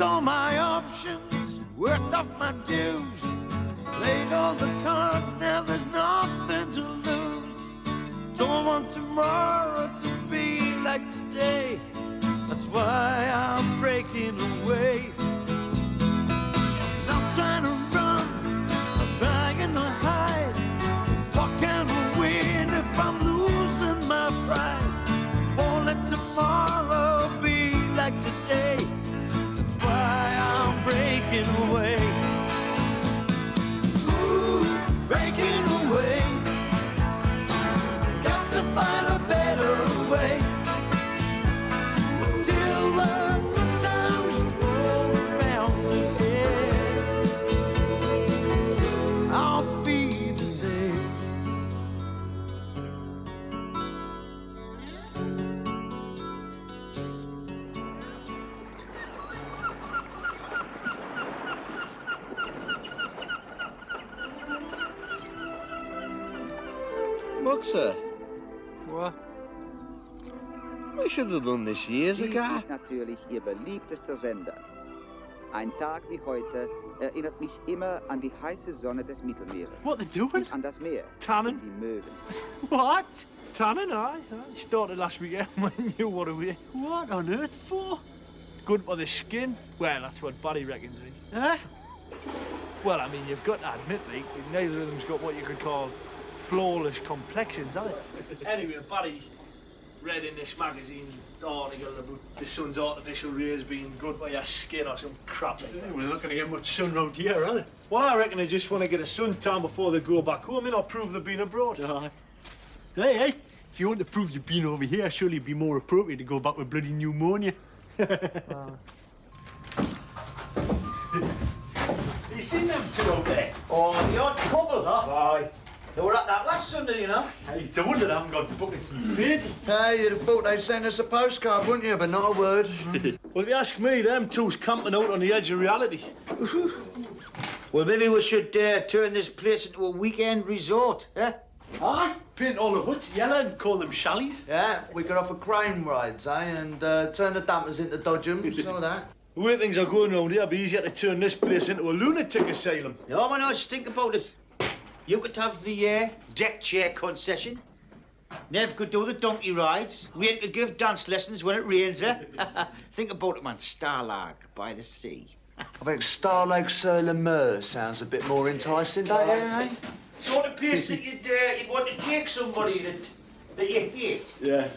all my options, worked off my dues, played all the cards, now there's nothing to lose. Don't want tomorrow to be like today, that's why I'm breaking away. Not trying to run, I'm trying to hide. What can I win if I'm losing my pride? Won't let tomorrow be like today, that's why I'm breaking away. Ooh, breaking away. Got to find a better way. Till the good times roll around again, I'll be the same. Boxer, What? we should have done this years Dies ago. ist natürlich Ihr beliebtester Sender. Ein Tag wie heute erinnert mich immer an die heiße Sonne des Mittelmeeres. What they doing? An das Meer. Tanning? Und die Möwen. What? Tanning, aye. Started last weekend when you were away. What on earth for? Good for the skin? Well, that's what Barry reckons, eh? Eh? Well, I mean, you've got to admit, like, neither of them's got what you could call flawless complexions, have they? Anyway, Barry read in this magazine article about the sun's artificial rays being good for your skin or some crap like that. We're not going to get much sun round here, are they? Well, I reckon they just want to get a suntan before they go back home, and I'll prove they've been abroad. Aye. Hey, if you want to prove you've been over here, surely it'd be more appropriate to go back with bloody pneumonia. You seen them two out there? Oh, the odd couple, huh? Aye. They were at that last Sunday, you know. Hey, it's a wonder they haven't got buckets and spades. Hey, you'd have thought they'd send us a postcard, wouldn't you? But not a word. Well, if you ask me, them two's camping out on the edge of reality. Well, maybe we should turn this place into a weekend resort, eh? Aye, paint all the huts yellow and call them challies. Yeah, we could offer crane rides, eh? And turn the dampers into dodgems, all that. The way things are going round here, it'd be easier to turn this place into a lunatic asylum. No, why not? Just think about it. You could have the deck chair concession. Nev could do the donkey rides. Wayne could give dance lessons when it rains, eh? Think about it, man. Starlark by the sea. I think Star Lake sur le Mer sounds a bit more enticing, don't you, eh? Sort of place that you'd want to take somebody that you hate. Yeah,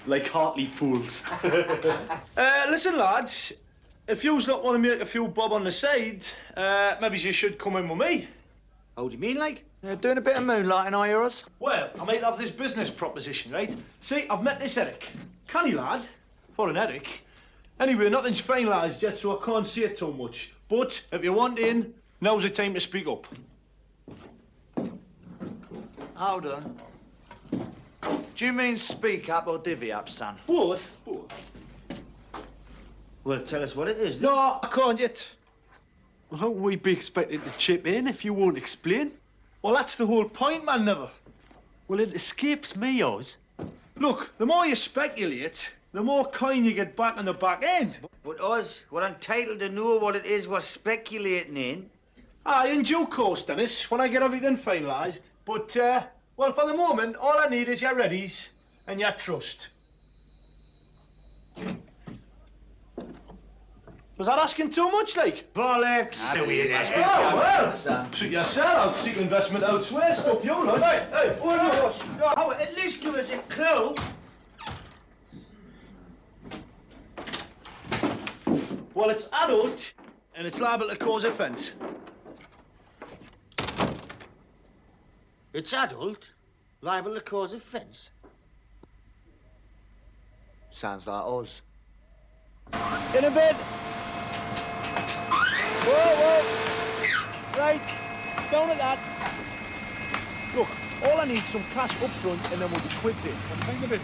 like Hartlepool's. Listen, lads, if yous not want to make a few bob on the side, maybe you should come in with me. How do you mean, like? Doing a bit of moonlighting, are you, Oz? Well, I might have this business proposition, right? See, I've met this Eric. Canny lad, for an Eric. Anyway, nothing's finalised yet, so I can't say too much. But if you want in, now's the time to speak up. Hold on. Do you mean speak up or divvy up, son? Both? Well, tell us what it is. No, I can't yet. Well, how can we be expected to chip in if you won't explain? Well, that's the whole point, man, never. Well, it escapes me, Oz. Look, the more you speculate, the more coin you get back on the back end. But us, we're entitled to know what it is we're speculating in. Aye, in due course, Dennis, when I get everything finalised. But, well, for the moment, all I need is your readies and your trust. Was that asking too much, like? Bollocks! Oh, well, suit yourself. I'll seek investment elsewhere. Stop you, lads. Hey, oh, at least give us a clue. Well, it's adult, and it's liable to cause offence. It's adult, liable to cause offence. Sounds like Oz. In a bed. Whoa. Right, down at that. Look, all I need is some cash up front, and then we'll be quids in. I'm thinking of it.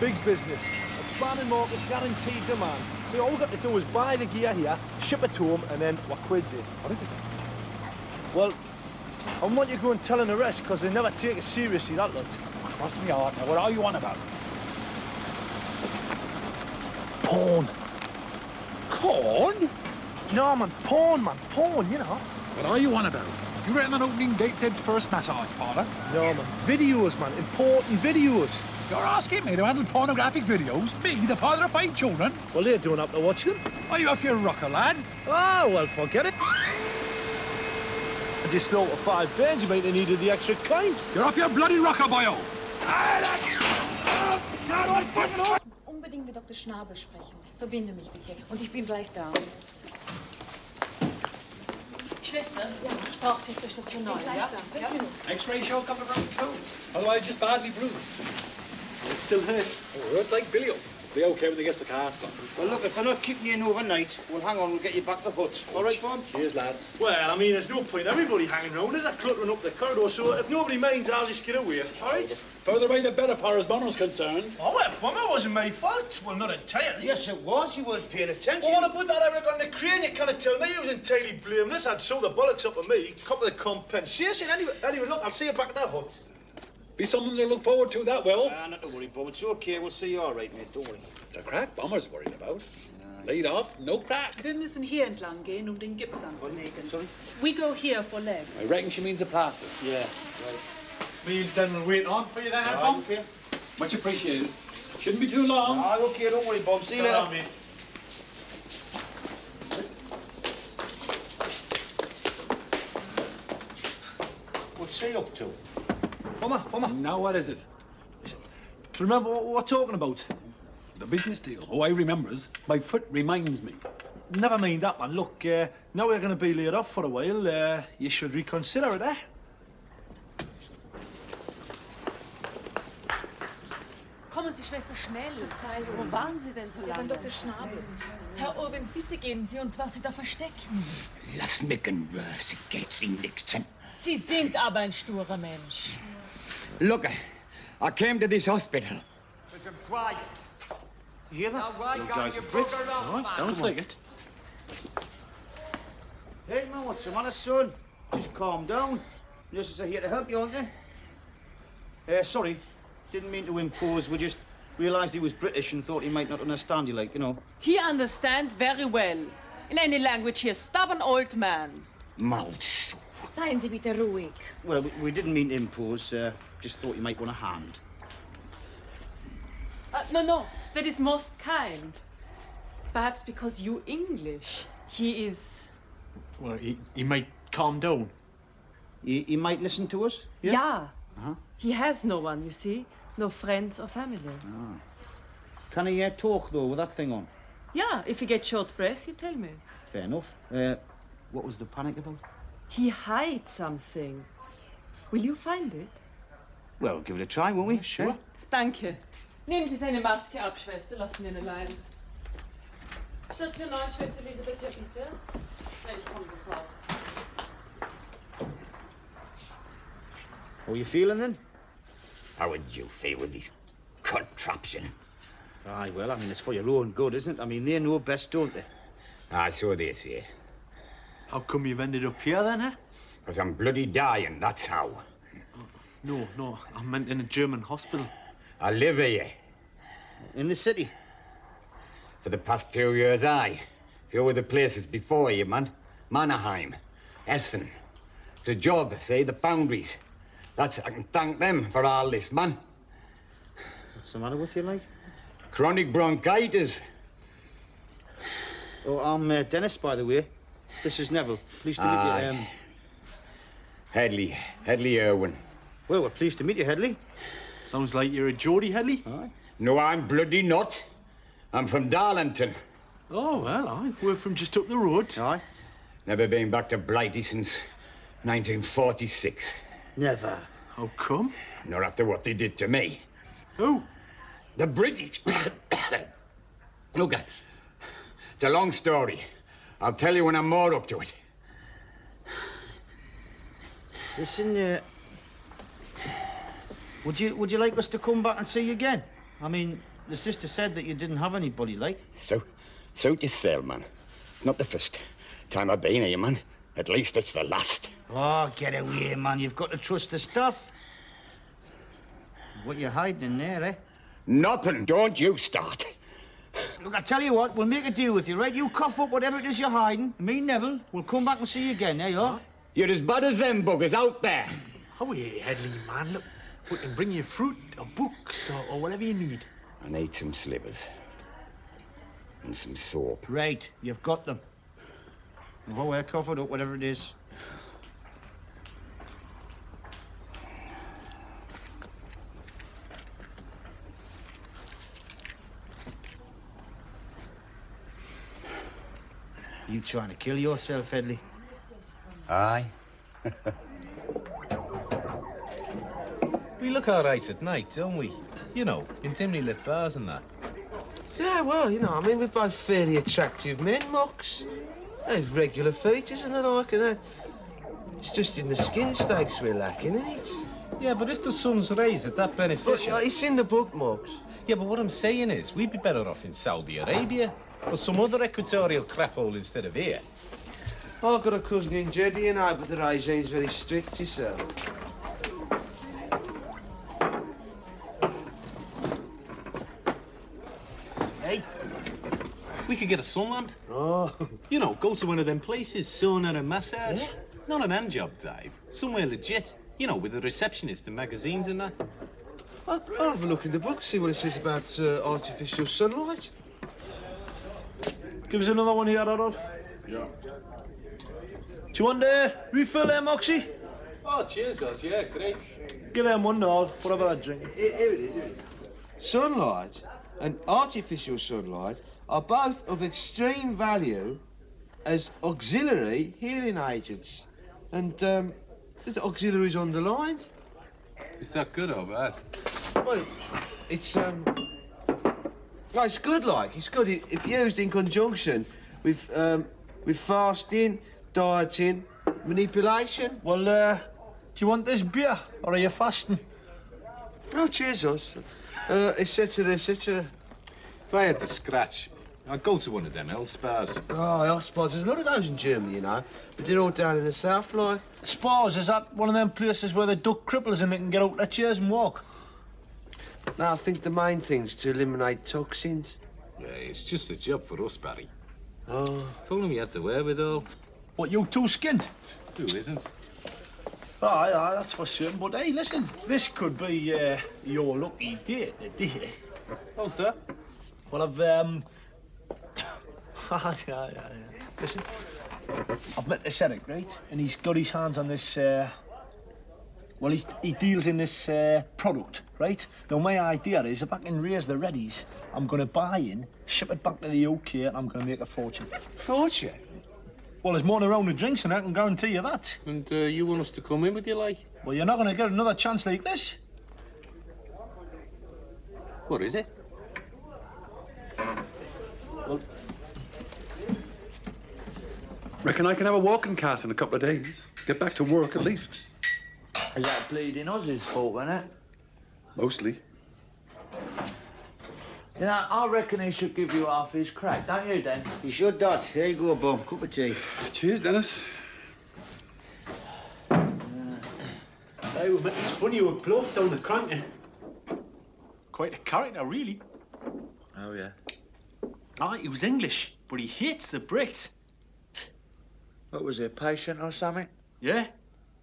Big business. Expanding market, guaranteed demand. So all we've got to do is buy the gear here, ship it to them, and then we're quids in. What is it? Well, I want you to go and tell the rest, because they never take it seriously, that lot. Cross me out. Now, what are you on about? Corn. Corn? No, man, porn, you know. What are you on about? You reckon on opening Gateshead's first massage parlour? No, man, videos, man, important videos. You're asking me to handle pornographic videos? Me, the father of 5 children? Well, they don't have to watch them. Are you off your rocker, lad? Oh, well, forget it. I just thought for 5 bands you might have needed the extra kind. You're off your bloody rocker, boyo! Ich muss unbedingt mit Dr. Schnabel sprechen. Verbinde mich bitte. Und ich bin gleich da. Schwester, ja. Ich brauche Sie für Station 9, ja? X-ray show coming from the toes. Otherwise, just badly bruised. It still hurt. Oh, it's like Billy. Be okay when they get to cast off. Well, look, if they're not keeping you in overnight, well, hang on, we'll get you back to the hut. All right, Bob? Cheers, lads. Well, I mean, there's no point everybody hanging around. There's a cluttering up the corridor, so if nobody minds, I'll just get away. All right? Further away, the better, far as Bonner's concerned. Oh, well, Bomber wasn't my fault. Well, not entirely. Yes, it was. You weren't paying attention. Well, what about that Eric on the crane? You can't tell me he was entirely blameless. I'd sew the bollocks up of me. Couple of compensation. Anyway, look, I'll see you back at that hut. Be something to look forward to, that will. Not to worry, Bob. It's okay. We'll see you all right, mate. Don't worry. It's a crack Bomber's worried about. Laid off, no crack. Wir müssen hier entlang gehen, den Gips anzulegen. Sorry? We go here for leg. I reckon she means a plaster. Yeah, right. Me and Dan will wait on for you then, Bob. Okay. Much appreciated. Shouldn't be too long. Okay, don't worry, Bob. See you later. Mate. What's he up to? Bomber. Now, what is it? Do you remember what we're talking about? The business deal. Oh, I remembers. My foot reminds me. Never mind that, man. Look, now we're going to be laid off for a while. You should reconsider it, eh? Kommen Sie, Schwester, schnell. Wo waren Sie denn so Ja, lange? von Dr. Schnabel. Herr Irwin, bitte geben Sie uns, was Sie da verstecken. Lass nicken, sie geht in nichts. Sie sind aber ein sturer Mensch. Look, I came to this hospital. For some quiet. You hear that? You guys are Brits. Oh, sounds like it. Hey, man, what's the matter, son? Just calm down. Nurses are here to help you, aren't they? Sorry. Didn't mean to impose. We just realised he was British and thought he might not understand you, like, you know. He understands very well. In any language, he is stubborn old man. Malz. Seien Sie bitte ruhig. Well, we didn't mean to impose. Just thought you might want a hand. No, that is most kind. Perhaps because you English, he is... Well, he might calm down. He might listen to us? Yeah. Uh-huh. He has no one, you see. No friends or family. Ah. Can he talk, though, with that thing on? Yeah, if he gets short breath, he tell me. Fair enough. What was the panic about? He hides something. Will you find it? Well, give it a try, won't we? Sure. Danke. Nehmen Sie seine Maske ab, Schwester. Lassen wir ihn allein. Station 9, Schwester Elisabeth, ja bitte. Ich komme sofort. How are you feeling, then? How would you feel with this contraption? Aye, well, I mean, it's for your own good, isn't it? I mean, they know best, don't they? Aye, so they say. How come you've ended up here, then, eh? Because I'm bloody dying, that's how. No, I meant in a German hospital. I live here. In the city? For the past 2 years, aye. Few of the places before you, man. Mannerheim, Essen. It's a job, say, the foundries. I can thank them for all this, man. What's the matter with you, like? Chronic bronchitis. Oh, I'm Dennis, by the way. This is Neville. Pleased to meet you. Headley Irwin. Well, we're pleased to meet you, Headley. Sounds like you're a Geordie, Headley. Aye. No, I'm bloody not. I'm from Darlington. Oh, well, we're from just up the road. Aye. Never been back to Blighty since 1946. Never. How come? Not after what they did to me. Who? The British. Look, it's a long story. I'll tell you when I'm more up to it. Listen, would you like us to come back and see you again? I mean, the sister said that you didn't have anybody, like. So yourself, man. Not the first time I've been here, man. At least it's the last. Oh, get away, man. You've got to trust the stuff. What you hiding in there, eh? Nothing. Don't you start. Look, I tell you what, we'll make a deal with you, right? You cough up whatever it is you're hiding, and me, Neville, we'll come back and see you again, there you are. You're as bad as them buggers out there. Oh, yeah, Headley, man. Look, we can bring you fruit or books or whatever you need. I need some slivers. And some soap. Right, you've got them. Oh, we're covered up, whatever it is. You trying to kill yourself, Headley? Aye. We look all right at night, don't we? You know, in dimly lit bars and that. Yeah, well, you know, I mean, we're both fairly attractive men, Mox. They've regular features and the like, and that. It's just in the skin stakes we're lacking, isn't it? Yeah, but if the sun's rays, is that beneficial? Well, it's in the book, Mox. Yeah, but what I'm saying is, we'd be better off in Saudi Arabia or some other equatorial crap hole instead of here. I've got a cousin in Jeddah, you know, but the regime's very strict, you see. Hey, we could get a sun lamp. Oh. You know, go to one of them places, sauna and massage. Yeah? Not an hand job dive. Somewhere legit. You know, with a receptionist and magazines and that. I'll have a look in the book, see what it says about artificial sunlight. Give us another one here, Adolf. Yeah. Do you want a refill there, Moxie? Oh, cheers, lads. Yeah, great. Give them one, Nord. Whatever that drink. Here it is. Sunlight and artificial sunlight are both of extreme value as auxiliary healing agents. And, the auxiliary's underlined. Is that good or bad? Well, it's, well, it's good, like. It's good if used in conjunction with fasting, dieting, manipulation. Well, do you want this beer, or are you fasting? Oh, cheers, us. Et cetera. If I had to scratch, I'd go to one of them health spas. Oh, health spas. There's a lot of those in Germany, you know. But they're all down in the south, like. Spas, is that one of them places where they duck cripples and they can get out their chairs and walk? No, I think the main thing's to eliminate toxins. Yeah, it's just a job for us, Barry. Oh. If only we had the wherewithal. What, you too skinned? Who isn't? Aye, that's for certain. But hey, listen, this could be your lucky day today. How's that? Well, I've yeah. Listen, I've met this Eric, right? And he's got his hands on this. Well, he deals in this product, right? Now, my idea is if I can raise the readies, I'm going to buy in, ship it back to the UK, and I'm going to make a fortune. Fortune? Well, there's more than around the drinks, and I can guarantee you that. And you want us to come in with you, like? Well, you're not going to get another chance like this. What is it? Well, Reckon I can have a walking cast in a couple of days. Get back to work at least. Is that bleeding Oz's fault, isn't it? Mostly. You know, I reckon he should give you half his crack, don't you, Den? You should, Dad. Here you go, Bum. Cup of tea. Cheers, Dennis. Hey, it's funny you were bluffed down the cranking. Quite a character, really. Oh, yeah. Ah, he was English, but he hates the Brits. What was he, a patient or something? Yeah.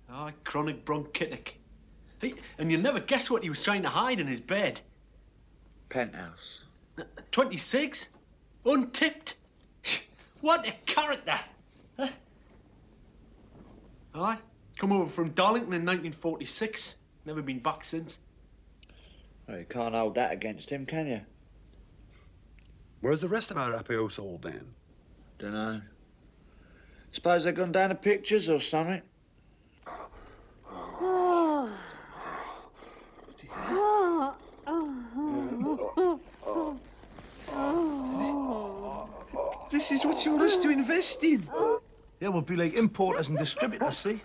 Ah, chronic bronchitic. Hey, and you'll never guess what he was trying to hide in his bed. Penthouse. 26? Untipped? What a character! Huh? Aye. Come over from Darlington in 1946. Never been back since. Well, you can't hold that against him, can you? Where's the rest of our APO sold then? Dunno. Suppose they've gone down to pictures or something. This is what you want us to invest in. Yeah, we'll be like importers and distributors, see?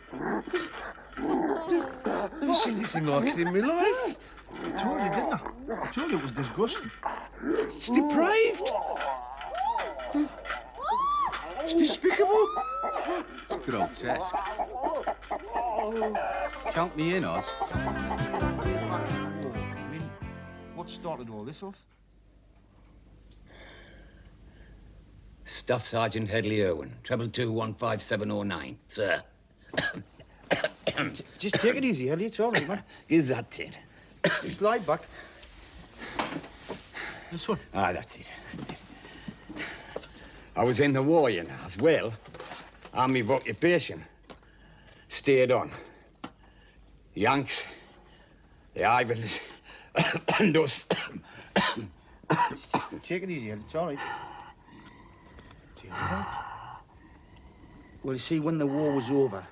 Never seen anything like it in my life. I told you, didn't I? I told you it was disgusting. It's depraved. It's despicable. It's grotesque. Count me in, Oz. I mean, what started all this off? Staff Sergeant Headley Irwin, 222-15709, sir. Just take it easy, Headley. It's all right, man. Is that it? Just lie back. This one? Ah, that's it. I was in the war, you know, as well. Army of occupation. Stayed on. Yanks, the Ivans, and us. Take it easy, Headley. It's all right. Well, you see, when the war was over,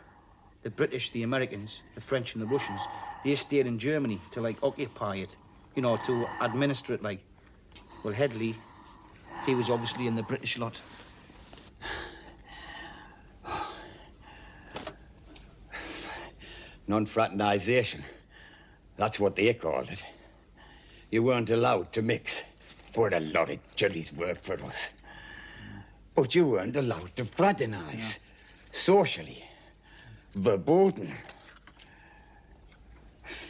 the British, the Americans, the French and the Russians, they stayed in Germany to, like, occupy it, you know, to administer it, like. Well, Headley, he was obviously in the British lot. Non-fraternisation. That's what they called it. You weren't allowed to mix. But a lot of jollies worked for us. But you weren't allowed to fraternise. Socially. Verboten.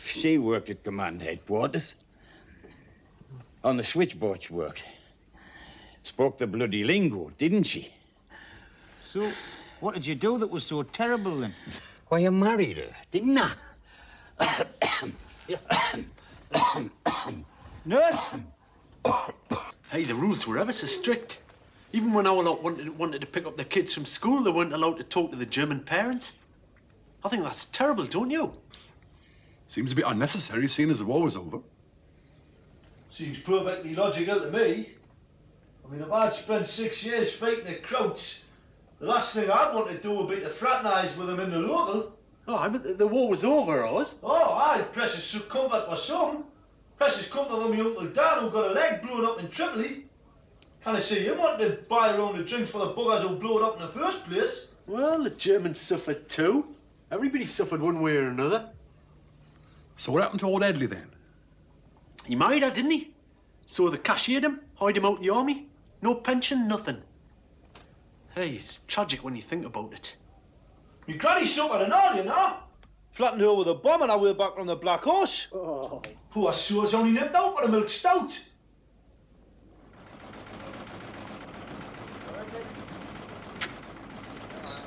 She worked at command headquarters. On the switchboard she worked. Spoke the bloody lingo, didn't she? So, what did you do that was so terrible, then? Why, you married her, didn't I? Nurse! Hey, the rules were ever so strict. Even when our lot wanted to pick up their kids from school, they weren't allowed to talk to the German parents. I think that's terrible, don't you? Seems a bit unnecessary, seeing as the war was over. Seems perfectly logical to me. I mean, if I'd spent 6 years fighting the Krauts, the last thing I'd want to do would be to fraternise with them in the local. Oh, but the war was over, Oz. Oh, aye, precious comfort for some. Precious comfort for me Uncle Dan, who got a leg blown up in Tripoli. Can I see him wanting to buy around the drinks for the buggers who blew it up in the first place? Well, the Germans suffered too. Everybody suffered one way or another. So what happened to old Headley then? He married her, didn't he? So they cashiered him, hired him out the army. No pension, nothing. Hey, it's tragic when you think about it. My granny suffered and all, you know. Flattened her with a bomb on her way back from the Black Horse. Oh. Poor soul's only nipped out for a milk stout.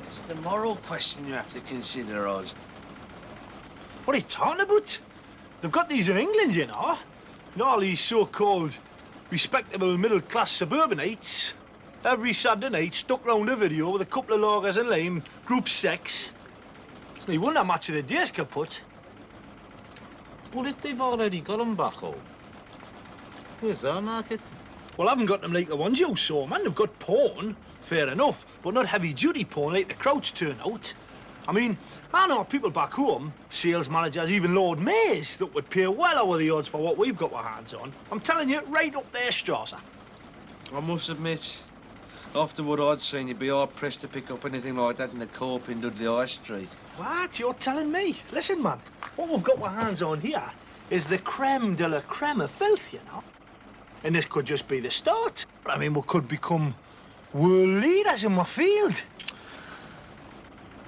It's the moral question you have to consider, Oz. What are you talking about? They've got these in England, you know. And all these so-called respectable middle-class suburbanites. Every Saturday night, stuck round a video with a couple of lagers and lime, group sex. It's no wonder much of the day's kaput. Well, if they've already got them back home, where's our market? Well, I haven't got them like the ones you saw, man. They've got porn, fair enough, but not heavy-duty porn like the Krauts turn out. I mean, I know people back home, sales managers, even Lord Mayors, that would pay well over the odds for what we've got our hands on. I'm telling you, right up there, Strasser. I must admit, after what I'd seen, you'd be hard-pressed to pick up anything like that in the co-op in Dudley High Street. What? You're telling me? Listen, man, what we've got our hands on here is the creme de la creme of filth, you know? And this could just be the start. I mean, we could become world leaders in my field.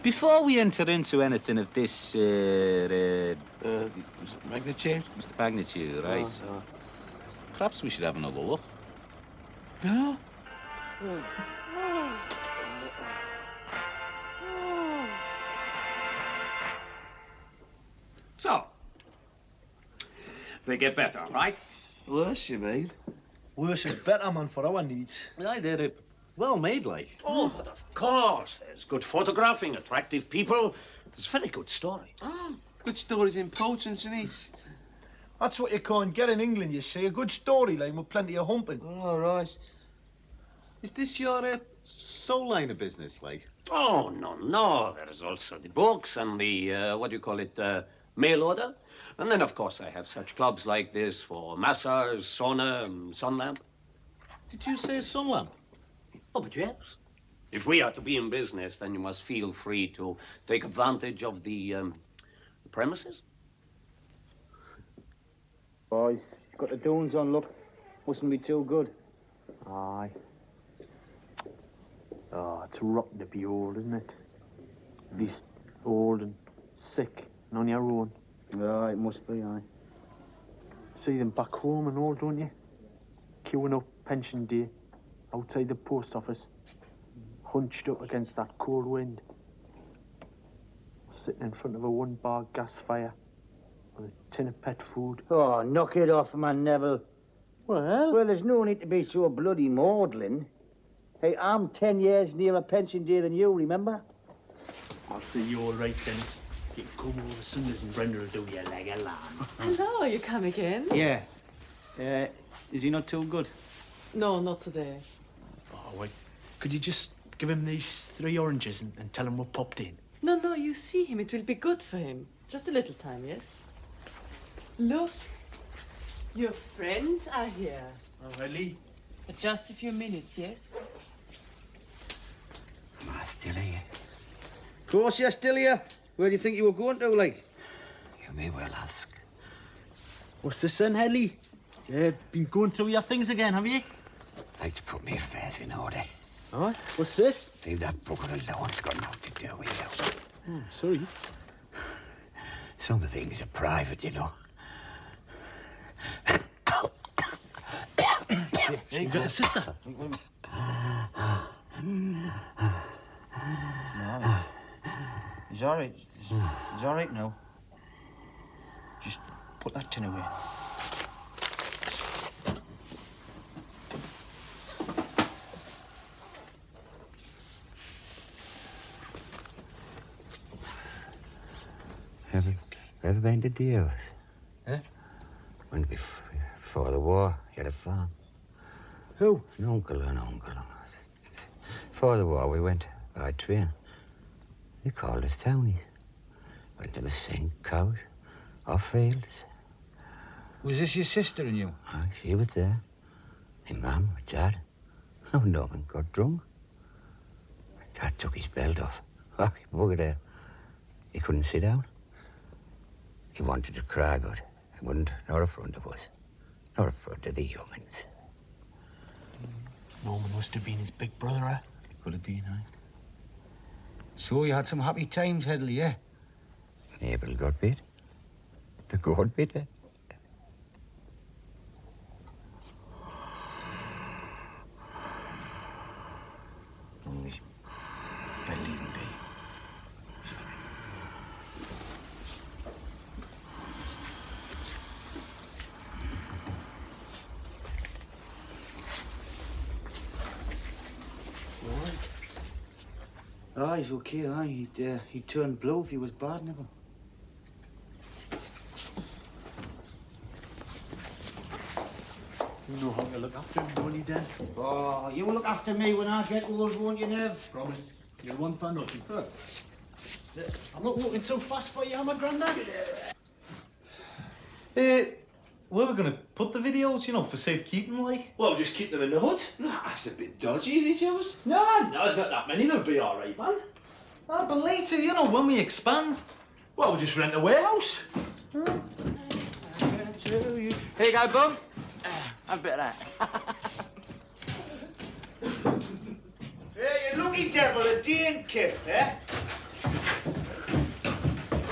Before we enter into anything of this, Magnitude? magnitude, right? Perhaps we should have another look. Yeah? So, they get better, right? Worse, you mean? Worse is better, man, for our needs. I did it. Well made, like. Oh, but of course. There's good photographing, attractive people. It's a very good story. Oh, good story's important, isn't it? That's what you can't get in England, you see. A good storyline with plenty of humping. All right. Is this your soul line of business, like? Oh, no. There's also the books and the, what do you call it, mail order. And then, of course, I have such clubs like this for massage, sauna, and sun lamp. Did you say sun lamp? Oh, but yes. If we are to be in business, then you must feel free to take advantage of the premises. Boys, got the dunes on, look. Mustn't be too good. Aye. Oh, it's rotten to be old, isn't it? At least old and sick and on your own. Yeah, it must be, aye. See them back home and all, don't you? Queuing up pension day outside the post office. hunched up against that cold wind, sitting in front of a one-bar gas fire with a tin of pet food. Oh, knock it off, man, Neville. Well, there's no need to be so bloody maudlin. Hey, I'm 10 years nearer pension day than you, remember? I'll see you all right, Dennis. You can come over Sundays and Brenda will do you like a lamb. Hello, you come again? Yeah. Is he not too good? No, not today. Oh, wait. Could you just give him these 3 oranges and tell him we popped in? No, you see him. It will be good for him. Just a little time, yes? Look, your friends are here. Oh, really? For just a few minutes, yes? Am I still here? Of course you're still here. Where do you think you were going to, like? You may well ask. What's this then, Hedley? Been going through your things again, have you? Like to put my affairs in order. All right. What's this? Leave that bugger alone. It's got nothing to do with you. Oh, sorry. Some things are private, you know. You got a sister? No. He's all right. He's all right now. Just put that tin away. Ever been to deals? Eh? When before the war, you had a farm. Who? An uncle. Before the war, we went by train. They called us townies. Went to the sink, cows, or fields. Was this your sister and you? Aye, she was there. My mum, my dad. Oh, Norman got drunk. Dad took his belt off. Oh, he buggered out. He couldn't sit down. He wanted to cry, but he wouldn't. Not in front of us. Not in front of the young'uns. Norman must have been his big brother, eh? Could have been, aye. So you had some happy times, Hedley, eh? Mabel got bit. The goat bit her. Only better leave him be. Ah, he's okay, aye. He'd turn blue if he was bad, never. You know how to look after him, don't you, Dan? Oh, you look after me when I get old, won't you, Nev? Promise. You'll want for nothing. I'm not walking too fast for you, am I, Grandad? Where are we going to put the videos, you know, for safekeeping, like? Well, just keep them in the hood. That's a bit dodgy, these yours. No, there's not that many. They'll be all right, man. Ah, but later, you know, when we expand. Well, we'll just rent a warehouse. Here you go, Bum. Have a bit of that. Hey, you lucky devil, a Dean kid, eh?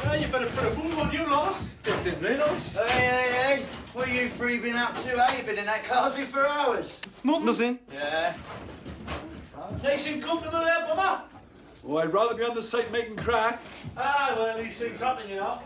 Well, you better put a boom on you, lot. Didn't realise. Hey. What you three been up to, eh? You've been in that cosy for hours. Nothing. Yeah. Nice and comfortable there, Bummer. Oh, I'd rather be on the site making crack. Ah, well, these things happen, you know.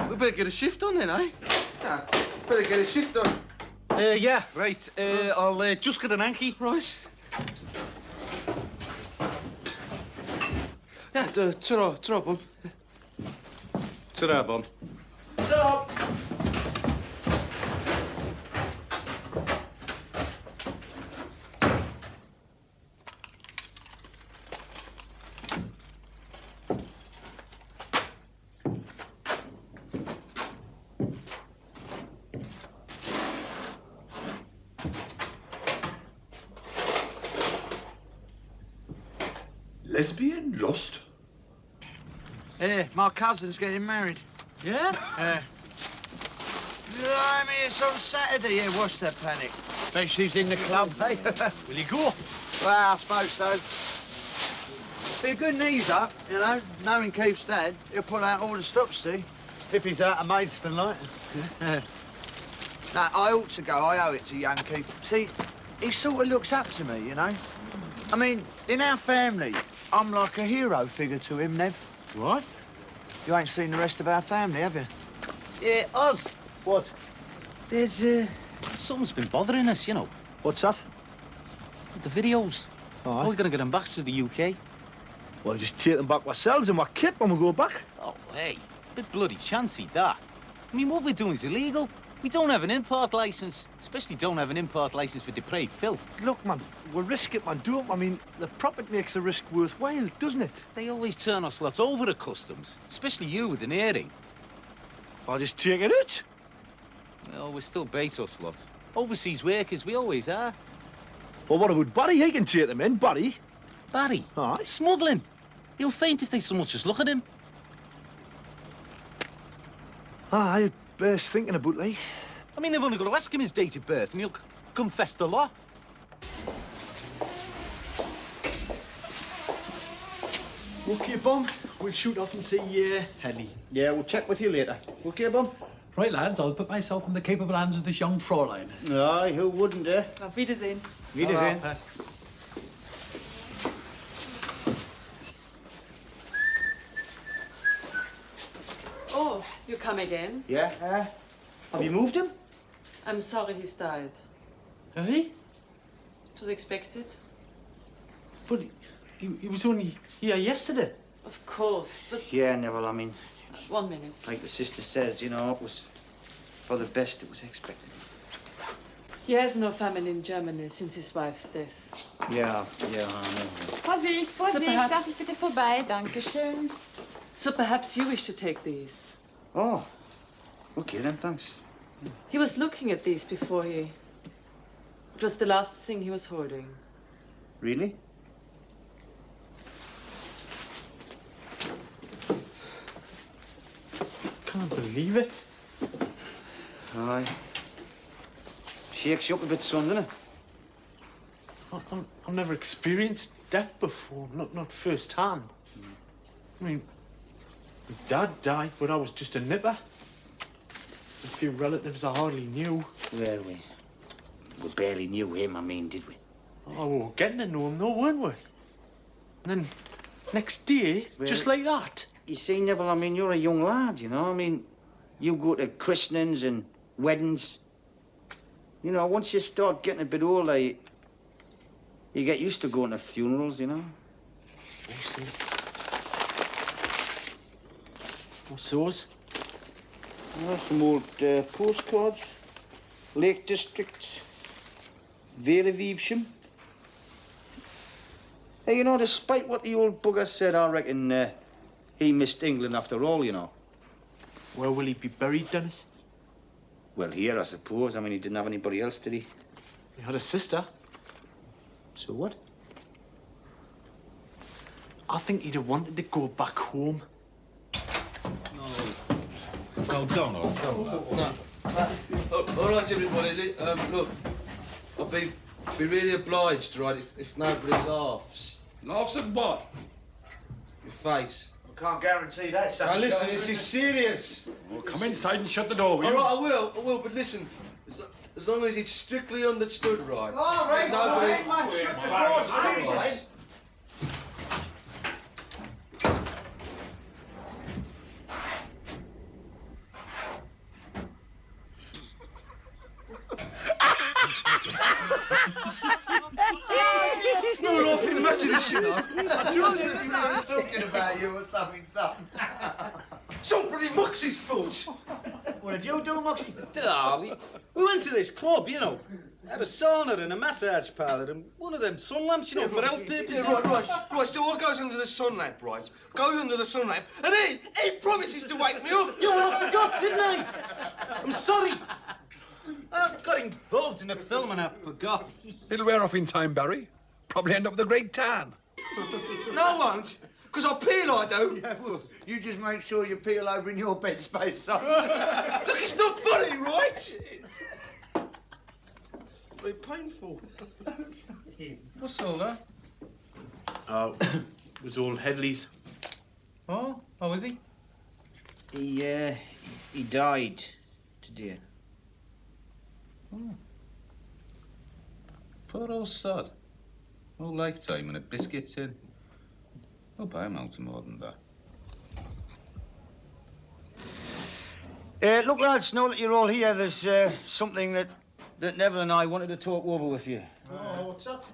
We better get a shift on then, eh? Yeah, better get a shift on. Yeah, right. I'll just get an Anki. Right. Yeah, ta-ra, Bum. Ta-ra, Bum. Stop. Lesbian lost? My cousin's getting married. Yeah? I mean, it's on Saturday. Yeah, what's the panic? Bet she's in the club, hey? Will you go? Well, I suppose so. Be a good knees up, you know. Knowing Keith's dad, he'll pull out all the stops, see? If he's out of Maidstone, like. Now, I ought to go. I owe it to young Keith. See, he sort of looks up to me, you know. I mean, in our family, I'm like a hero figure to him, Nev. What? You ain't seen the rest of our family, have you? Yeah, Oz. What? There's, something's been bothering us, you know. What's that? The videos. Aye. How are we going to get them back to the UK? Well, just take them back ourselves and we're kit when we go back. Oh, hey, bit bloody chancy, that. I mean, what we're doing is illegal. We don't have an import licence, especially don't have an import licence for depraved filth. Look, man, we'll risk it, man, don't we? I mean, the profit makes the risk worthwhile, doesn't it? They always turn us lots over at customs, especially you with an earring. I'll just take it out. No, we're still Bezos lot. Overseas workers, we always are. Well, what about Barry? He can take them in, Barry. Barry? Aye. Smuggling. He'll faint if they so much as look at him. Aye, bears thinking about, like. I mean, they've only got to ask him his date of birth and he'll confess the law. OK, Bum. We'll shoot off and see Henny. Yeah, we'll check with you later. OK, Bum? Right, lads, I'll put myself in the capable hands of this young Fräulein. Aye, who wouldn't, eh? Auf Wiedersehen. Wiedersehen. Oh, you come again? Yeah? Have you moved him? I'm sorry he's died. Hey? It was expected. But he was only here yesterday. Of course, but... Yeah, Neville, I mean... 1 minute. Like the sister says, you know, it was for the best it was expected. He has no family in Germany since his wife's death. Yeah, I know. Vorsicht, Vorsicht, perhaps- darf ich bitte vorbei? Dankeschön. So perhaps you wish to take these. Oh, okay then, thanks. He was looking at these before he... It was the last thing he was holding. Really? Can't believe it. Aye. Shakes you up a bit, son, doesn't it? I've never experienced death before, not firsthand. I mean, my dad died, but I was just a nipper. A few relatives I hardly knew. Well, we barely knew him, I mean, did we? Oh, we were getting to know him, though, weren't we? And then, next day, Well, just like that. You see, Neville, I mean, you're a young lad, you know? I mean, you go to christenings and weddings. You know, once you start getting a bit older, you get used to going to funerals, you know? What's those? Oh, some old postcards. Lake District. Vale of Evesham. Hey, you know, despite what the old bugger said, I reckon he missed England after all, you know. Where will he be buried, Dennis? Well, here, I suppose. I mean, he didn't have anybody else, did he? He had a sister. So what? I think he'd have wanted to go back home. No, don't. No. All right, everybody. Look, I'll be really obliged, right, if nobody laughs. Laughs at what? Your face. I can't guarantee that. Now listen, this is serious. Well, come inside and shut the door, will All you? right, I will, but listen, as long as it's strictly understood, right? All right, Nobody... all right, man, shut the door, Right. please. It's not laughing much of this, you know. I told you we were talking about you or something, son. Somebody mucks his foot. What did you do, Moxie? We went to this club, you know. Had a sauna and a massage parlour and one of them sun lamps, you know, for health purposes. Yeah, right. So what goes under the sun lamp, right? Goes under the sun lamp, and he promises to wake me up. You know, I forgot, didn't I? I'm sorry. I got involved in a film and I forgot. It'll wear off in time, Barry. Probably end up with a great tan. No, I won't. Because I peel, I do. Yeah, well, you just make sure you peel over in your bed space, son. Look, it's not funny, right? Very painful. What's all that? Oh, it was old Headley's. Oh, how is he? He died today. Oh. Poor old sod. No lifetime and a biscuit tin. I'll buy him out to more than that. Look, lads, now that you're all here, there's something that Neville and I wanted to talk over with you. Oh, what's that?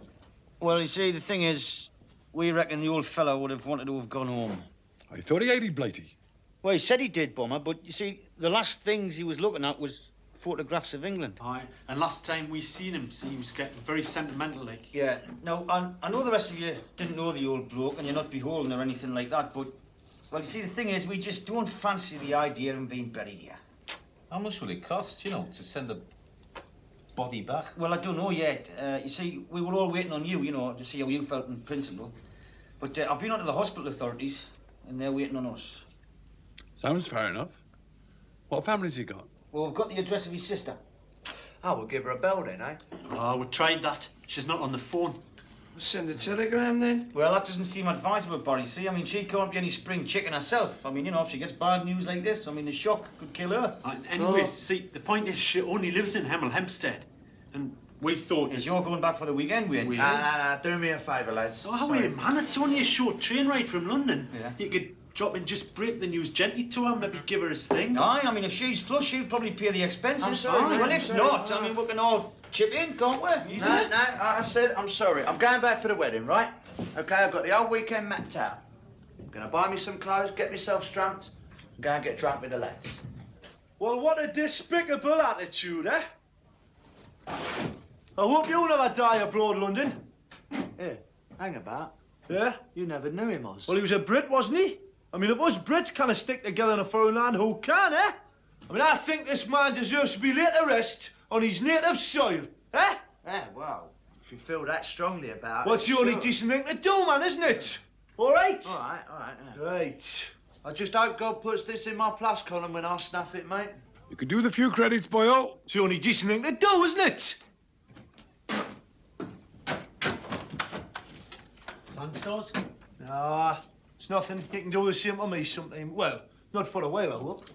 Well, you see, the thing is, we reckon the old fellow would have wanted to have gone home. I thought he hated Blighty. Well, he said he did, Bomber, but you see, the last things he was looking at was photographs of England. Aye, and last time we seen him, he was getting very sentimental, like. Yeah. Now, I know the rest of you didn't know the old bloke, and you're not beholden or anything like that, but, well, you see, the thing is, we just don't fancy the idea of him being buried here. How much will it cost, you know, to send a body back? Well, I don't know yet. You see, we were all waiting on you, you know, to see how you felt in principle. But I've been on to the hospital authorities, and they're waiting on us. Sounds fair enough. What family's he got? Well, we've got the address of his sister. Oh, we'll give her a bell then, eh? Oh, we tried that. She's not on the phone. Send a telegram then. Well, that doesn't seem advisable, Barry. See, I mean, she can't be any spring chicken herself. I mean, you know, if she gets bad news like this, I mean, the shock could kill her. Anyway, see, the point is she only lives in Hemel Hempstead. And we thought... Is you're going back for the weekend, we ain't? Nah, do me a favour, lads. Oh, wait, man, it's only a short train ride from London. Yeah. You could drop in, just break the news gently to her, maybe give her his things. Aye, I mean, if she's flush, she'll probably pay the expenses. I'm sorry, Well, mate, if I'm not, sorry. I mean, we can all chip in, can't we? No, I said I'm sorry. I'm going back for the wedding, right? OK, I've got the whole weekend mapped out. I'm going to buy me some clothes, get myself strumped, and go and get drunk with the lads. Well, what a despicable attitude, eh? I hope you'll never die abroad, London. Here, hang about. Yeah? You never knew him, Oz. Well, he was a Brit, wasn't he? I mean, if us Brits kind of stick together in a foreign land, who can, eh? I mean, I think this man deserves to be laid to rest on his native soil, eh? Yeah, well, if you feel that strongly about Well, it... it's the only decent thing to do, man, isn't it? All right? All right, yeah. Right. I just hope God puts this in my plus column when I snuff it, mate. You could do the few credits, boyo. It's the only decent thing to do, isn't it? Thanks, Oz. Nah, it's nothing. You can do the same to me sometime. Well, not for a while, I hope.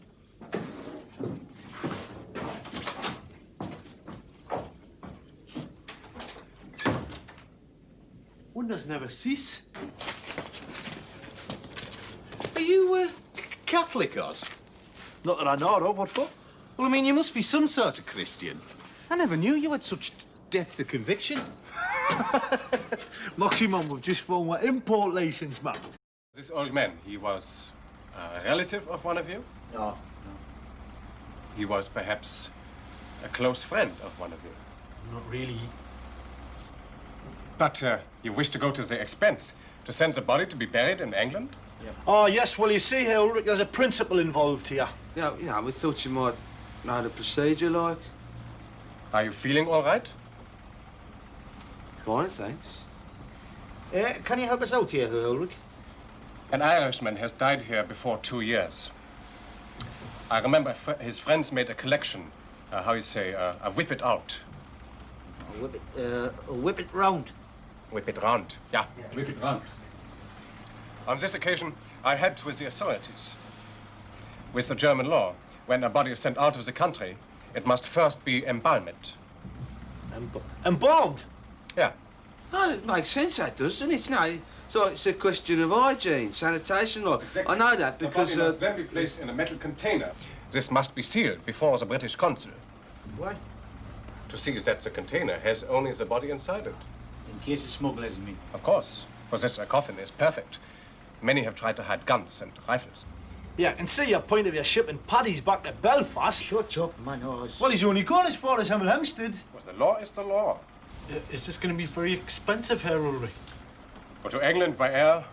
Wonders never cease. Are you, Catholic, Oz? Not that I know of. What for? Well, I mean, you must be some sort of Christian. I never knew you had such depth of conviction. Moxie, Mum, we've just found my import license, man. This old man, he was a relative of one of you? No. He was perhaps a close friend of one of you? Not really. But you wish to go to the expense to send the body to be buried in England? Yeah. Oh, yes, well, you see here, Ulrich, there's a principle involved here. Yeah, you know, we thought you might know the procedure, like. Are you feeling all right? Fine, thanks. Can you help us out here, Ulrich? An Irishman has died here before 2 years. I remember his friends made a collection, how you say, a whip it out. Whip it round. Whip it round, yeah. Whip it round. On this occasion, I helped with the authorities. With the German law, when a body is sent out of the country, it must first be embalmed. Embalmed? Yeah. No, it makes sense, that does, doesn't it? No, so it's a question of hygiene, sanitation law. Exactly. I know that because... The body must then be placed in a metal container. This must be sealed before the British consul. Why? To see that the container has only the body inside it. In case of smugglers, you mean? Of course. For this, a coffin is perfect. Many have tried to hide guns and rifles. Yeah, I can see your point of your shipping paddies back to Belfast. Shut up, man, Oz. Well, he's only gone as far as Hemel Hempstead. Well, the law is the law. Is this going to be very expensive here, Ulrich? But to England by air,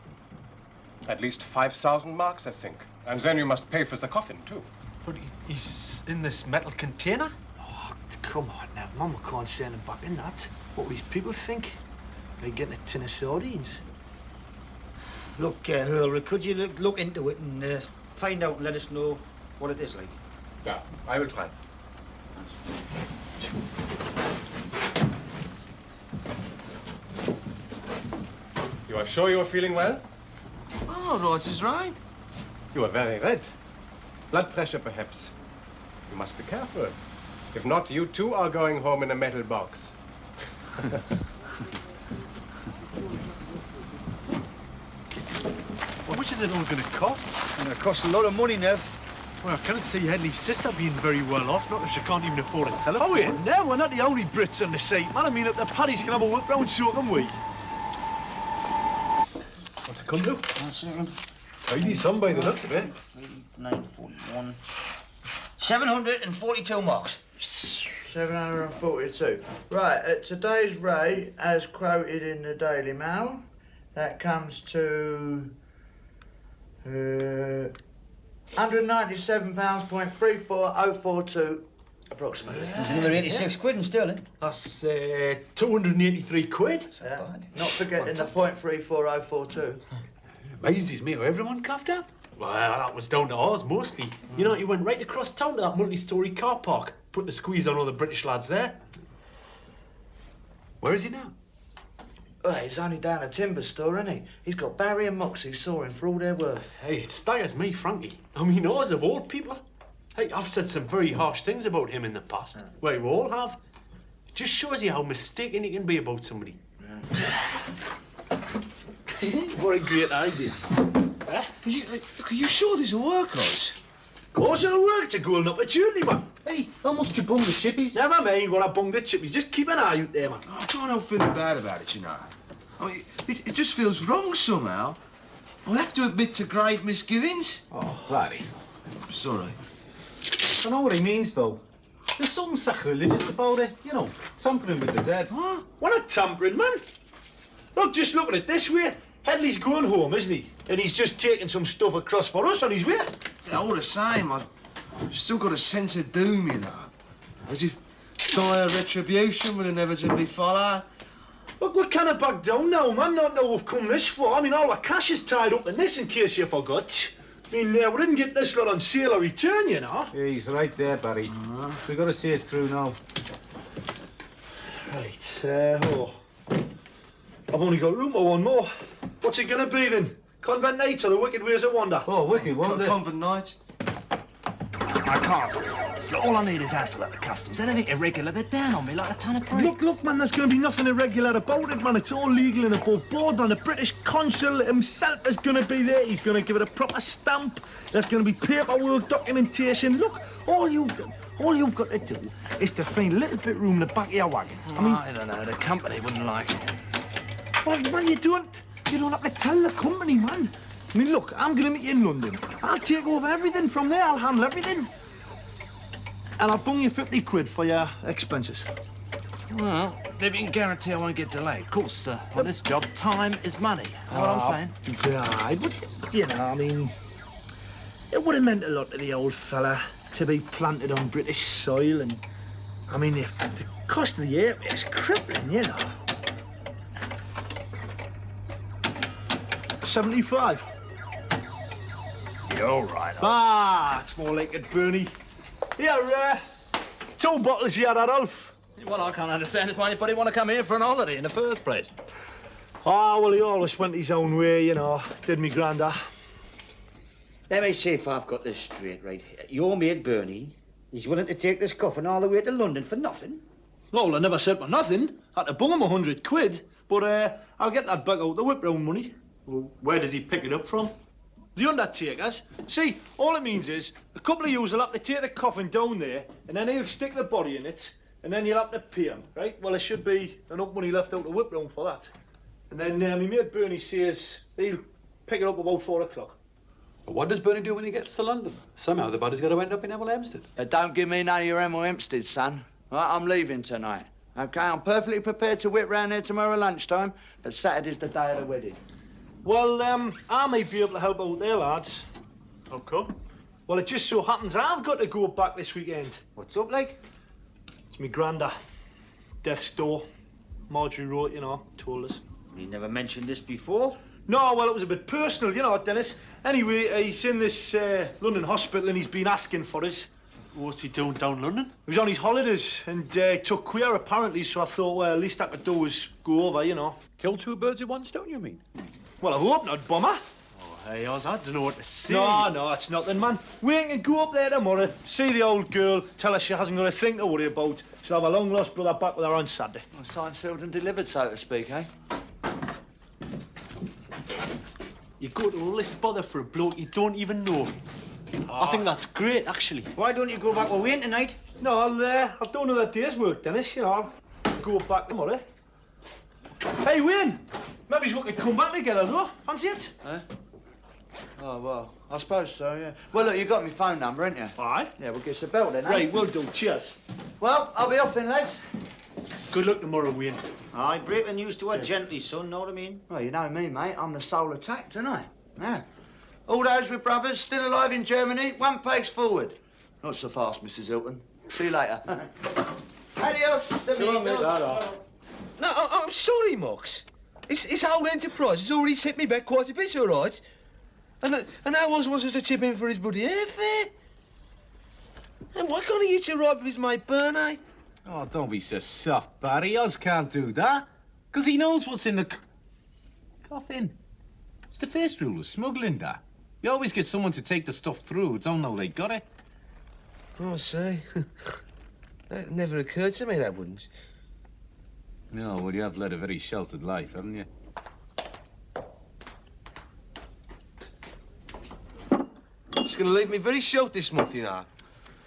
at least 5,000 marks, I think. And then you must pay for the coffin, too. But he's in this metal container? Oh, come on now. Mama can't send him back in that. What will these people think? Like getting a tin of sardines. Look, Ulrich, could you look into it and find out and let us know what it is like? Yeah, I will try. You are sure you are feeling well? Oh, right is right. You are very red. Blood pressure, perhaps. You must be careful. If not, you too are going home in a metal box. How much is it all going to cost? It's going to cost a lot of money, Nev. Well, I can't see Headley's sister being very well off, not if she can't even afford a telephone. Oh, yeah, no, we're not the only Brits on the seat, man. I mean, if the Paddies can have a whip round, so can we. What's it come to? 1 second. Tidy some by the looks of it. 941. 742 marks. 742. Right, at today's rate, as quoted in the Daily Mail, that comes to £197.34042 approximately. That's another 86 quid in sterling. That's 283 quid. Yeah. Not forgetting the .34042. Amazes me how everyone coughed up. Well, that was down to ours mostly. You know, he went right across town to that multi-storey car park. Put the squeeze on all the British lads there. Where is he now? Well, he's only down a timber store, isn't he? He's got Barry and Moxie sawing for all their worth. Hey, it staggers me, frankly. I mean, ours of all people. Hey, I've said some very harsh things about him in the past. Well, we all have. It just shows you how mistaken he can be about somebody. What a great idea. Are you sure this will work, Oz? Of course it'll work. It's a golden opportunity, man. Hey, how much did you bung the chippies? Never mind what I bung the chippies. Just keep an eye out there, man. I can't help feeling bad about it, you know. I mean, it just feels wrong somehow. I'll have to admit to grave misgivings. Oh, bloody. Sorry. I know what he means, though. There's something sacrilegious about it, you know, tampering with the dead. Huh? What a tampering, man. Look, just look at it this way. Headley's going home, isn't he? And he's just taking some stuff across for us on his way. All the same, I've still got a sense of doom, you know. As if dire retribution will inevitably follow. Look, we can't back down now, man. Not know we've come this far. I mean, all our cash is tied up in this, in case you forgot. I mean, we didn't get this lot on sale or return, you know. Yeah, he's right there, Barry. We've got to see it through now. Right, I've only got room for one more. What's it gonna be then? Convent Nights or the Wicked Ways of Wonder? Oh, Wicked Wonder. Convent Nights. I can't. So all I need is hassle at the customs. Anything irregular, they're down on me like a ton of bricks. Look, man, there's gonna be nothing irregular about it, man. It's all legal and above board, man. The British consul himself is gonna be there. He's gonna give it a proper stamp. There's gonna be paperwork, documentation. Look, all you've got to do is to find a little bit of room in the back of your wagon. I don't know, the company wouldn't like it. Well, man, you don't have to tell the company, man. I mean, look, I'm gonna meet you in London. I'll take over everything from there. I'll handle everything. And I'll bung you 50 quid for your expenses. Well, if you can guarantee I won't get delayed. Of course, on this job, time is money. You know what I'm saying? Yeah, but, you know, I mean, it would have meant a lot to the old fella to be planted on British soil, and, I mean, if the cost of the area is crippling, you know. 75. You're all right. It's more like it, Bernie. Here, 2 bottles here, Adolf. What I can't understand is why anybody want to come here for an holiday in the first place. Oh, well, he always went his own way, you know. Did me granda. Let me see if I've got this straight, right. Your mate Bernie, he's willing to take this coffin all the way to London for nothing? Well, I never said for nothing. I had to bung him 100 quid. But I'll get that back out the whip round money. Well, where does he pick it up from? The undertakers. See, all it means is a couple of yous will have to take the coffin down there, and then he'll stick the body in it, and then you'll have to pay him, right? Well, there should be enough money left out the whip round for that. And then my mate Bernie says he'll pick it up about 4 o'clock. But what does Bernie do when he gets to London? Somehow the body's got to end up in Hemel Hempstead. Don't give me none of your Hemel Hempstead, son. Right, I'm leaving tonight. OK, I'm perfectly prepared to whip round there tomorrow lunchtime, but Saturday's the day of the wedding. Well, I may be able to help out there, lads. How come? Well, it just so happens I've got to go back this weekend. What's up, like? It's me granda. Death's door. Marjorie wrote, you know, told us. You never mentioned this before? No, well, it was a bit personal, you know, Dennis. Anyway, he's in this London hospital and he's been asking for us. What's he doing down London? He was on his holidays and he took queer apparently, so I thought, well, least I could do was go over, you know. Kill two birds with one stone, you mean? Well, I hope not, Bomber. Oh, hey, Oz, I don't know what to say. No, it's nothing, man. We can go up there tomorrow, see the old girl, tell her she hasn't got a thing to worry about. She'll have a long-lost brother back with her on Saturday. Well, signed, sealed and delivered, so to speak, eh? You go to all this bother for a bloke you don't even know. I think that's great, actually. Why don't you go back with Wayne tonight? No, I'll do another day's work, Dennis, you know. I'll go back tomorrow. Hey, Wayne! Maybe we could come back together, though. Fancy it? Eh? Oh, well, I suppose so, yeah. Well, look, you got my phone number, ain't you? Aye. Yeah, we'll give us a bell then, eh? Right, we'll do. Cheers. Well, I'll be off then, lads. Good luck tomorrow, Wayne. Aye, break the news to her gently, son, know what I mean? Well, you know me, mate. I'm the soul attacked, ain't I? Yeah. All those with brothers still alive in Germany, one page forward. Not so fast, Mrs. Hilton. See you later. Adios, amigos. No, I'm sorry, Mox. His whole enterprise has already set me back quite a bit, all right? And how Oz wants us to chip in for his bloody airfare? And why can't he hitch a ride with his mate Bernie? Oh, don't be so soft, Barry. Oz can't do that. Because he knows what's in the coffin. It's the first rule of smuggling, that. You always get someone to take the stuff through who don't know they got it. Oh, I see. That never occurred to me, that wouldn't. No, well, you have led a very sheltered life, haven't you? It's going to leave me very short this month, you know.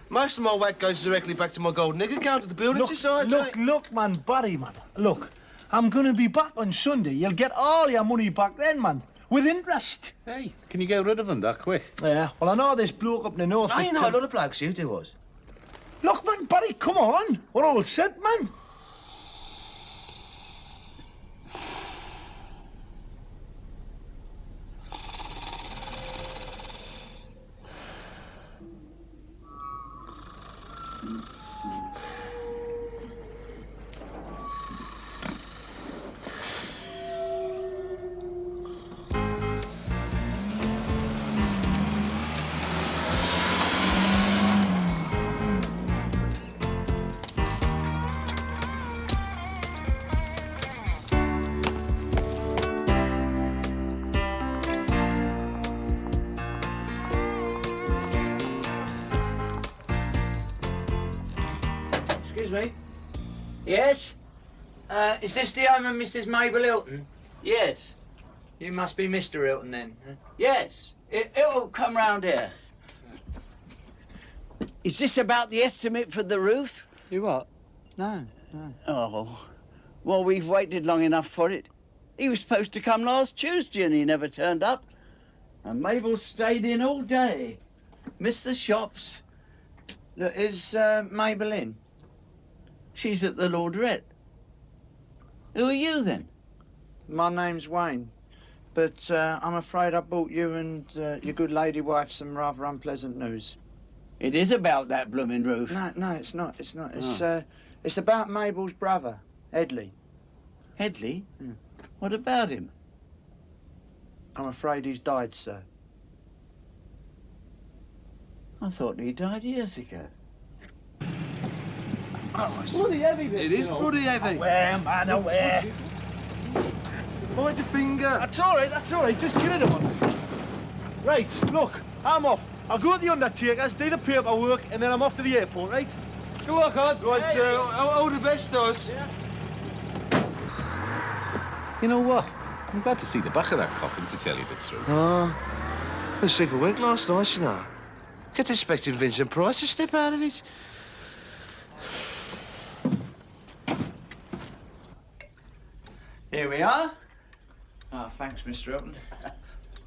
Most of my whack goes directly back to my golden egg account at the Building Society. Look, man, Barry, man. Look, I'm going to be back on Sunday. You'll get all your money back then, man. With interest. Hey, can you get rid of them that quick? Yeah, well, I know this bloke up in the north. I know a lot of blokes who do us. Look, man, Barry, come on. We're all set, man. Excuse me. Yes? Is this the home of Mrs. Mabel Hilton? Yes. You must be Mr. Hilton then. Yes. It'll come round here. Is this about the estimate for the roof? You what? No. Oh, well, we've waited long enough for it. He was supposed to come last Tuesday and he never turned up. And Mabel stayed in all day. Missed the shops. Look, is Mabel in? She's at the laundrette. Who are you then? My name's Wayne. But I'm afraid I brought you and your good lady wife some rather unpleasant news. It is about that blooming roof. No, it's not. It's not. It's about Mabel's brother, Headley. Headley? What about him? I'm afraid he's died, sir. I thought he died years ago. Oh, it's bloody heavy, this. It is bloody heavy. Aware, man, aware. Find your finger. That's all right, just get it on. Right, look, I'm off. I'll go to the undertakers, do the paperwork, and then I'm off to the airport, right? Good luck, Oz. Right, all the best, Oz. Yeah. You know what? I'm glad to see the back of that coffin, to tell you the truth. Oh, I was sleep awake last night, you know. Kept expecting Vincent Price to step out of it. Here we are. Oh, thanks, Mr. Hilton.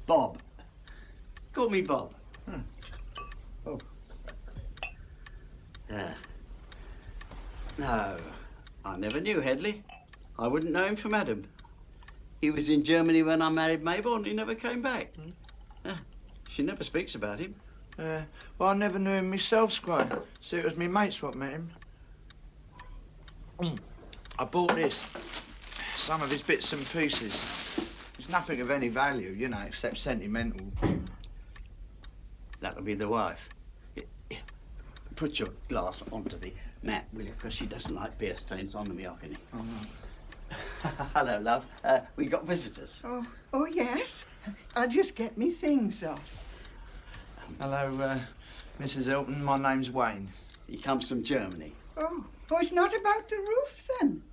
Bob. Call me Bob. Oh. No, I never knew Headley. I wouldn't know him from Adam. He was in Germany when I married Mabel and he never came back. She never speaks about him. Well, I never knew him myself, Squire. See, it was me mates what met him. I bought this. Some of his bits and pieces. There's nothing of any value, you know, except sentimental. That'll be the wife. put your glass onto the mat, will you? Because she doesn't like beer stains on the mahogany. Oh, no. Hello, love. We got visitors. Oh, yes. I'll just get me things off. Hello, Mrs. Hilton. My name's Wayne. He comes from Germany. Oh, it's not about the roof, then?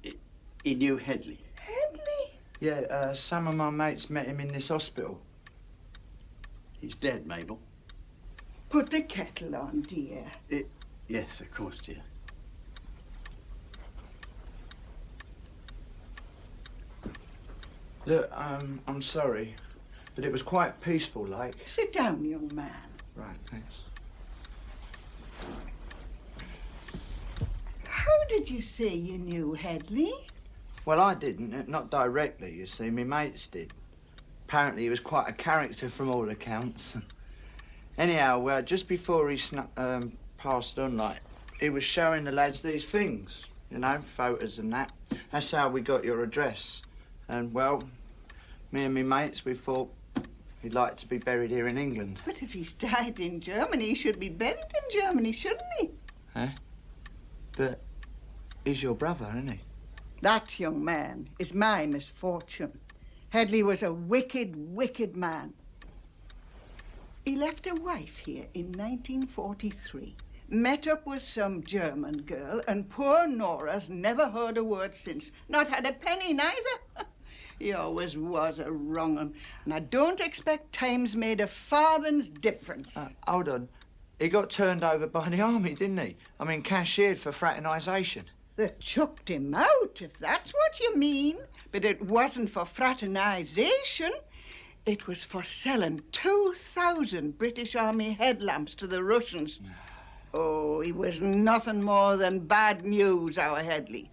He knew Headley. Headley? Yeah, some of my mates met him in this hospital. He's dead, Mabel. Put the kettle on, dear. Yes, of course, dear. Look, I'm sorry, but it was quite peaceful, like. Sit down, young man. Right, thanks. How did you say you knew Headley? Well, I didn't, not directly, you see. My mates did. Apparently he was quite a character from all accounts. Anyhow, just before he passed on, like, he was showing the lads these things, you know, photos and that. That's how we got your address. And, well, me and me mates, we thought he'd like to be buried here in England. But if he's died in Germany, he should be buried in Germany, shouldn't he? Eh? But he's your brother, isn't he? That, young man, is my misfortune. Headley was a wicked, wicked man. He left a wife here in 1943, met up with some German girl, and poor Nora's never heard a word since. Not had a penny, neither. He always was a wrong 'un, and I don't expect time's made a farthing's difference. Hold on. He got turned over by the army, didn't he? I mean, cashiered for fraternisation. They chucked him out, if that's what you mean. But it wasn't for fraternisation. It was for selling 2,000 British Army headlamps to the Russians. Oh, he was nothing more than bad news, our Headley.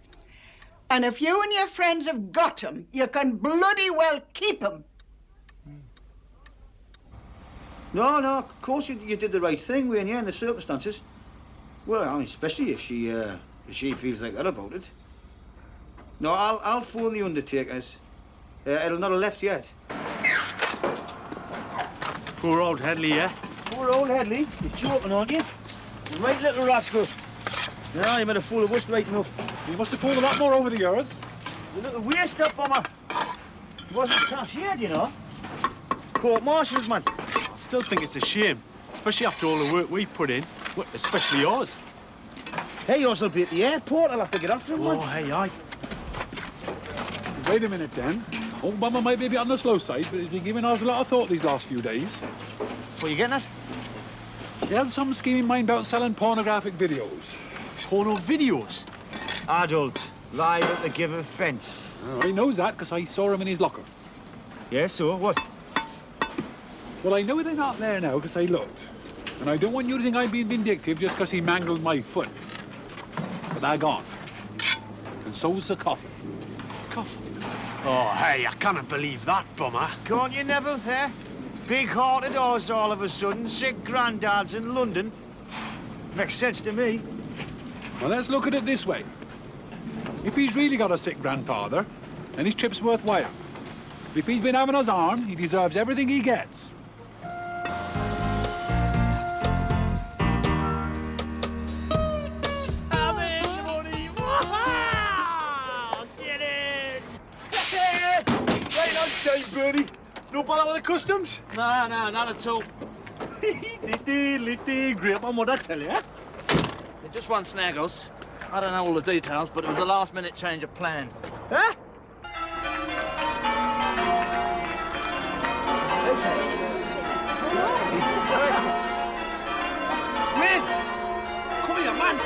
And if you and your friends have got him, you can bloody well keep him. No, of course you did the right thing, weren't you, in the circumstances? Well, I mean, especially if she feels like that about it. No, I'll phone the undertakers. It'll not have left yet. Poor old Headley, yeah? Poor old Headley? You're joking, aren't you? You right little rascal. Yeah, you made a fool of us right enough. You must have pulled a lot more over the years. You little waste up, bomber. He wasn't cashiered, you know. Court-martials, man. I still think it's a shame, especially after all the work we've put in, especially yours. Hey, yours will be at the airport. I'll have to get after him, man. Oh, hey, aye. Wait a minute, then. Old Bummer might be a bit on the slow side, but he's been giving us a lot of thought these last few days. What are you getting at? He had some scheme in mind about selling pornographic videos. Porno videos? Adult, liable to give offence. Oh, he knows that, because I saw him in his locker. Yes, so what? Well, I know they're not there now, because I looked. And I don't want you to think I'm being vindictive just because he mangled my foot. But they're gone. And so's the coffin. Coffin? Oh, hey, I cannot believe that, bummer. Can't you, Neville, eh? Big-hearted horse all of a sudden, sick granddads in London. Makes sense to me. Well, let's look at it this way. If he's really got a sick grandfather, then his trip's worthwhile. If he's been having his arm, he deserves everything he gets. Birdie. No bother with the customs? No, not at all. Great one, what I tell you, eh? Yeah, just one snaggles. I don't know all the details, but it was a last-minute change of plan. Huh? Win! Come here, man!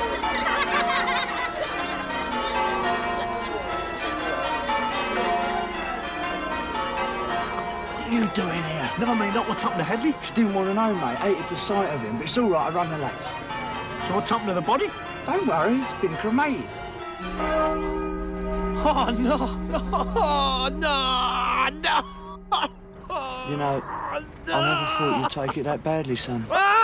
What are you doing here? Never mind not what's happened to Headley. She didn't want to know, mate. Hated the sight of him, but it's all right, I run the lads. So what's happened to the body? Don't worry, it's been cremated. Oh, no. You know, I never thought you'd take it that badly, son. Ah!